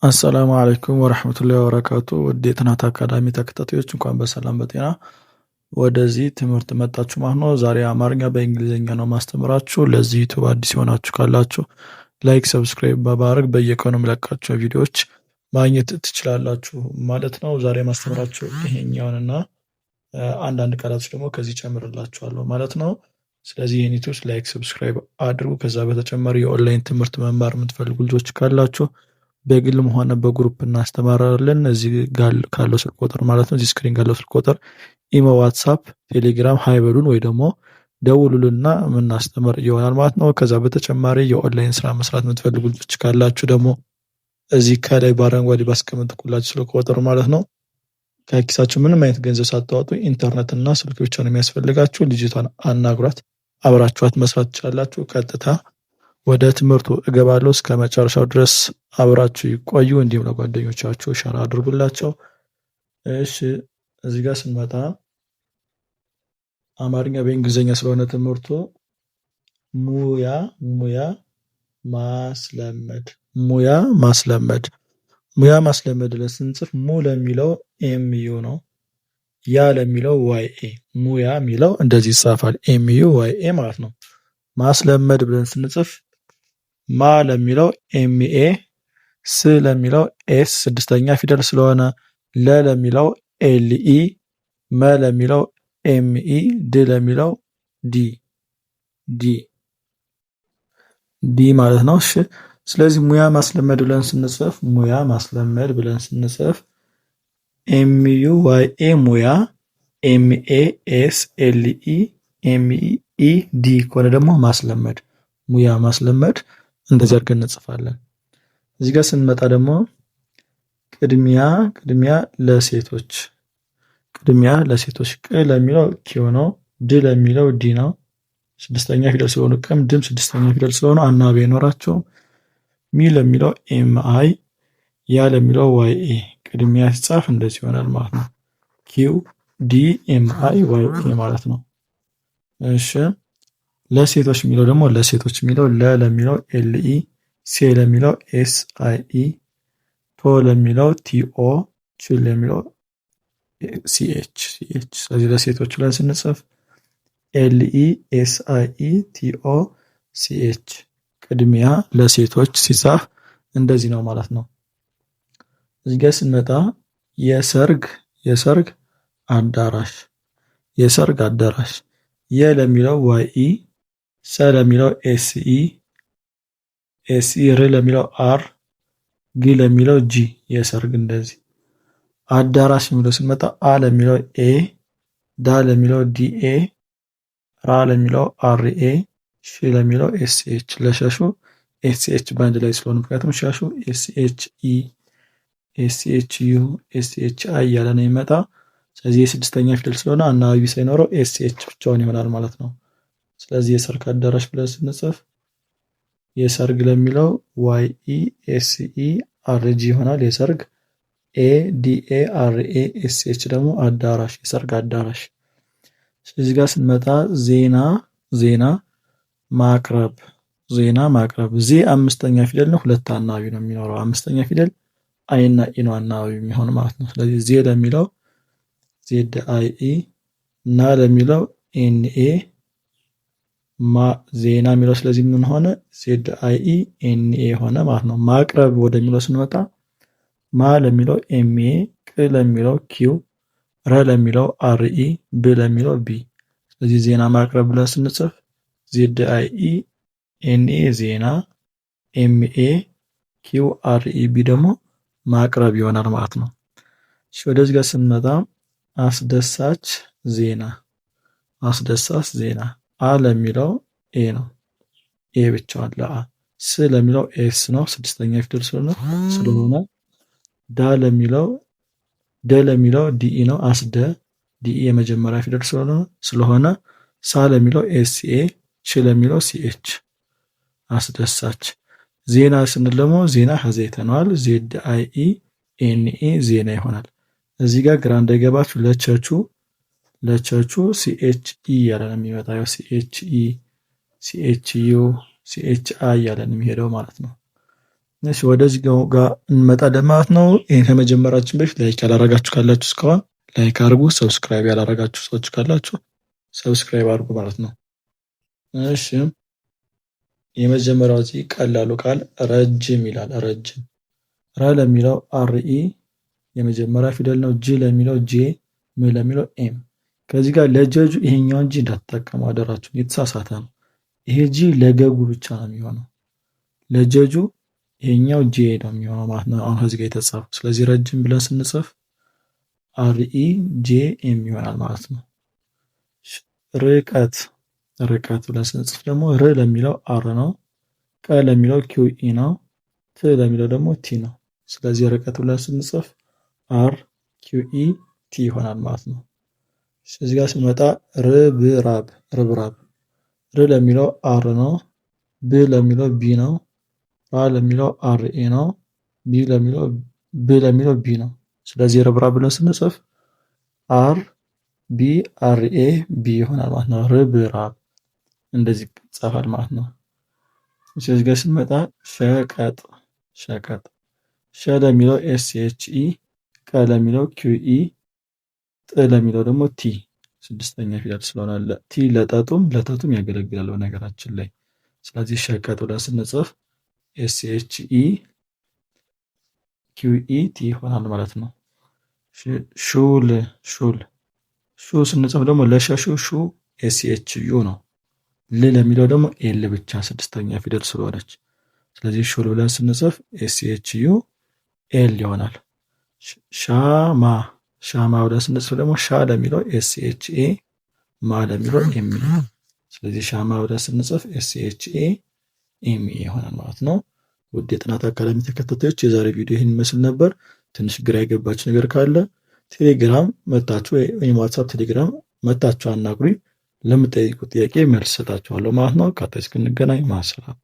አሰላሙ አለይኩም ወረህመቱላሂ ወበረካቱ ውድ የጥናት አካዳሚ ተከታታዮች እንኳን በሰላም በጤና ወደዚህ ትምህርት መጣችሁ ማለት ነው። ዛሬ አማርኛ በእንግሊዝኛ ነው ማስተምራችሁ። ለዚህ ዩቲዩብ አዲስ የሆናችሁ ካላችሁ ላይክ፣ ሰብስክራይብ በማድረግ በየቀኑ የምለቃቸው ቪዲዮዎች ማግኘት ትችላላችሁ ማለት ነው። ዛሬ ማስተምራችሁ ይሄኛውንና አንዳንድ ቃላቶች ደግሞ ከዚህ ጨምርላችኋለሁ ማለት ነው። ስለዚህ ይህን ዩቲዩብ ላይክ፣ ሰብስክራይብ አድርጉ። ከዛ በተጨማሪ የኦንላይን ትምህርት መማር የምትፈልጉ ልጆች ካላችሁ በግልም ሆነ በግሩፕ እናስተማራለን። እዚህ ጋር ካለው ስልክ ቁጥር ማለት ነው። እዚህ ስክሪን ካለው ስልክ ቁጥር ኢሞ፣ ዋትሳፕ፣ ቴሌግራም ሃይበሉን ወይ ደግሞ ደውሉልና የምናስተምር ይሆናል ማለት ነው። ከዛ በተጨማሪ የኦንላይን ስራ መስራት የምትፈልጉ ልጆች ካላችሁ ደግሞ እዚህ ከላይ በአረንጓዴ ባስቀመጥኩላችሁ ስልክ ቁጥር ማለት ነው ከኪሳችሁ ምንም አይነት ገንዘብ ሳታወጡ ኢንተርኔት እና ስልክ ብቻ ነው የሚያስፈልጋችሁ። ልጅቷን አናግሯት፣ አብራችኋት መስራት ትችላላችሁ። ቀጥታ ወደ ትምህርቱ እገባለሁ። እስከ መጨረሻው ድረስ አብራችሁ ይቆዩ። እንዲሁም ለጓደኞቻችሁ ሸር አድርጉላቸው። እሺ እዚህ ጋር ስንመጣ አማርኛ በእንግሊዝኛ ስለሆነ ትምህርቱ ሙያ ማስለመድ ሙያ ማስለመድ ለስንጽፍ ሙ ለሚለው ኤምዩ ነው። ያ ለሚለው ዋይኤ ሙያ የሚለው እንደዚህ ይጻፋል። ኤምዩ ዋይኤ ማለት ነው። ማስለመድ ብለን ስንጽፍ ማ ለሚለው ኤምኤ፣ ስ ለሚለው ኤስ ስድስተኛ ፊደል ስለሆነ፣ ለ ለሚለው ኤልኢ፣ መ ለሚለው ኤምኢ፣ ድ ለሚለው ዲ ማለት ነው። እሺ ስለዚህ ሙያ ማስለመድ ብለን ስንጽፍ ኤምዩ ዋይኤ ሙያ፣ ኤምኤ ኤስ ኤልኢ ኤምኢ ዲ ከሆነ ደግሞ ማስለመድ ሙያ ማስለመድ እንደዚህ አድርገን እንጽፋለን። እዚህ ጋር ስንመጣ ደግሞ ቅድሚያ ለሴቶች ቅ ለሚለው ኪው ነው። ድ ለሚለው ዲ ነው። ስድስተኛ ፊደል ስለሆኑ ቅም ድም ስድስተኛ ፊደል ስለሆኑ አናባቢ አይኖራቸውም። ሚ ለሚለው ኤም አይ፣ ያ ለሚለው ዋይ ኤ ቅድሚያ ሲጻፍ እንደዚህ ይሆናል ማለት ነው። ኪው ዲ ኤም አይ ዋይ ኤ ማለት ነው። እሺ ለሴቶች የሚለው ደግሞ ለ ለሚለው ኤልኢ፣ ሴ ለሚለው ኤስ አይ ኢ፣ ቶ ለሚለው ቲኦ፣ ች ለሚለው ሲኤች። ስለዚህ ለሴቶች ላይ ስንጽፍ ኤልኢ ኤስ አይ ኢ ቲኦ ሲኤች ቅድሚያ ለሴቶች ሲጻፍ እንደዚህ ነው ማለት ነው። እዚህ ጋር ስንመጣ የሰርግ አዳራሽ የ ለሚለው ዋይኢ፣ ሰ ለሚለው ኤስኢ፣ ር ለሚለው አር፣ ግ ለሚለው ጂ የሰርግ እንደዚህ። አዳራሽ የሚለው ስንመጣ አ ለሚለው ኤ፣ ዳ ለሚለው ዲኤ፣ ራ ለሚለው አርኤ፣ ሺ ለሚለው ኤስኤች። ለሸሹ ኤስኤች ባንድ ላይ ስለሆነ ምክንያቱም ሻሹ ኤስኤች ኢ፣ ኤስኤች ዩ፣ ኤስኤች አይ እያለ ነው የሚመጣ። ስለዚህ የስድስተኛ ፊደል ስለሆነ አናባቢ ሳይኖረው ኤስኤች ብቻውን ይሆናል ማለት ነው። ስለዚህ የሰርግ አዳራሽ ብለን ስንጽፍ የሰርግ ለሚለው ዋይ ኢ ኤስ ኢ አር ጂ ይሆናል። የሰርግ ኤ ዲ ኤ አር ኤ ኤስ ኤች ደግሞ አዳራሽ የሰርግ አዳራሽ። እዚህ ጋር ስንመጣ ዜና ማቅረብ ዜ አምስተኛ ፊደል ነው። ሁለት አናባቢ ነው የሚኖረው። አምስተኛ ፊደል አይና ኢ ነው አናባቢ የሚሆን ማለት ነው። ስለዚህ ዜ ለሚለው ዜድ አይ ኢ፣ ና ለሚለው ኤንኤ፣ ዜና የሚለው ስለዚህ ምን ሆነ? ዜድ አይ ኢ ኤንኤ ሆነ ማለት ነው። ማቅረብ ወደሚለው ስንመጣ ማ ለሚለው ኤምኤ፣ ቅ ለሚለው ኪው፣ ረ ለሚለው አርኢ፣ ብ ለሚለው ቢ። ስለዚህ ዜና ማቅረብ ብለን ስንጽፍ ዜድ አይ ኢ ኤንኤ ዜና፣ ኤምኤ ኪው አርኢ ቢ ደግሞ ማቅረብ ይሆናል ማለት ነው። እሺ ወደዚህ ጋር ስንመጣ አስደሳች ዜና አ ለሚለው ኤ ነው። ኤ ብቻዋን ለአ። ስ ለሚለው ኤስ ነው ስድስተኛ ፊደል ስለሆነ ደ ለሚለው ዲኢ ነው። አስደ ዲኢ የመጀመሪያ ፊደል ስለሆነ ሳ ለሚለው ኤስኤ፣ ች ለሚለው ሲኤች አስደሳች። ዜና ስንል ደግሞ ዜና ሀዘይተነዋል። ዜድ አይ ኢ ኤንኤ ዜና ይሆናል። እዚህ ጋር ግራ እንዳይገባችሁ ለቸቹ ሲኤች ኢ እያለ ነው የሚመጣ። ያው ሲኤች ኢ፣ ሲኤች ዩ፣ ሲኤች አይ እያለ ነው የሚሄደው ማለት ነው። እሺ ወደዚህ ጋር እንመጣለን ማለት ነው። ይሄን ከመጀመራችን በፊት ላይክ ያላረጋችሁ ካላችሁ እስካሁን ላይክ አድርጉ። ሰብስክራይብ ያላረጋችሁ ሰዎች ካላችሁ ሰብስክራይብ አድርጉ ማለት ነው። እሺ የመጀመሪያው እዚህ ቀላሉ ቃል ረጅም ይላል። ረጅም ረ ለሚለው አርኢ የመጀመሪያ ፊደል ነው። ጅ ለሚለው ጄ፣ ም ለሚለው ኤም። ከዚህ ጋር ለጀጁ ይሄኛውን ጂ እንዳትጠቀሙ አደራችሁ፣ የተሳሳተ ነው። ይሄ ጂ ለገጉ ብቻ ነው የሚሆነው። ለጀጁ ይሄኛው ጄ ነው የሚሆነው ማለት ነው። አሁን ከዚህ ጋር የተጻፈው። ስለዚህ ረጅም ብለን ስንጽፍ አርኢ ጄ ኤም ይሆናል ማለት ነው። ርቀት ርቀት ብለን ስንጽፍ ደግሞ ር ለሚለው አር ነው። ቀ ለሚለው ኪው ኢ ነው። ት ለሚለው ደግሞ ቲ ነው። ስለዚህ ርቀት ብለን ስንጽፍ አር ኪው ኢ ቲ ይሆናል ማለት ነው። እዚህ ጋር ስንመጣ ርብራብ ርብራብ ር ለሚለው አር ነው። ብ ለሚለው ቢ ነው። ራ ለሚለው አር ኤ ነው። ብ ለሚለው ቢ ነው። ስለዚህ ርብራብ ብለን ስንጽፍ አር ቢ አር ኤ ቢ ይሆናል ማለት ነው። ርብራብ እንደዚህ ይጻፋል ማለት ነው። እዚህ ጋር ስንመጣ ሸቀጥ ሸቀጥ ሸ ለሚለው ኤስ ኤች ኢ፣ ቀ ለሚለው ኪው ኢ፣ ጥ ለሚለው ደግሞ ቲ ስድስተኛ ፊደል ስለሆነ ቲ ለጠጡም ለተቱም ያገለግላል በነገራችን ላይ። ስለዚህ ሸቀጥ ብለን ስንጽፍ ኤስ ኤች ኢ ኪው ኢ ቲ ይሆናል ማለት ነው። ሹል ሹል ሹ ስንጽፍ ደግሞ ለሸሹ ሹ ኤስ ኤች ዩ ነው። ል ለሚለው ደግሞ ኤል ብቻ ስድስተኛ ፊደል ስለሆነች ስለዚህ ሹል ብለን ስንጽፍ ኤስ ኤች ዩ ኤል ይሆናል። ሻማ ሻማ ብለን ስንጽፍ ደግሞ ሻ ለሚለው ኤስ ኤች ኤ፣ ማ ለሚለው ኤም ኤ። ስለዚህ ሻማ ብለን ስንጽፍ ኤስ ኤች ኤ ኤም ኤ ይሆናል ማለት ነው። ውድ የጥናት አካዳሚ ተከታታዮች የዛሬ ቪዲዮ ይህን ይመስል ነበር። ትንሽ ግራ የገባችሁ ነገር ካለ ቴሌግራም መታችሁ ወይም ዋትሳፕ ቴሌግራም መታችሁ አናግሩኝ። ለምጠይቁት ጥያቄ መልስ ሰጣችኋለሁ ማለት ነው። ቀጣይ እስክንገናኝ ማሰላም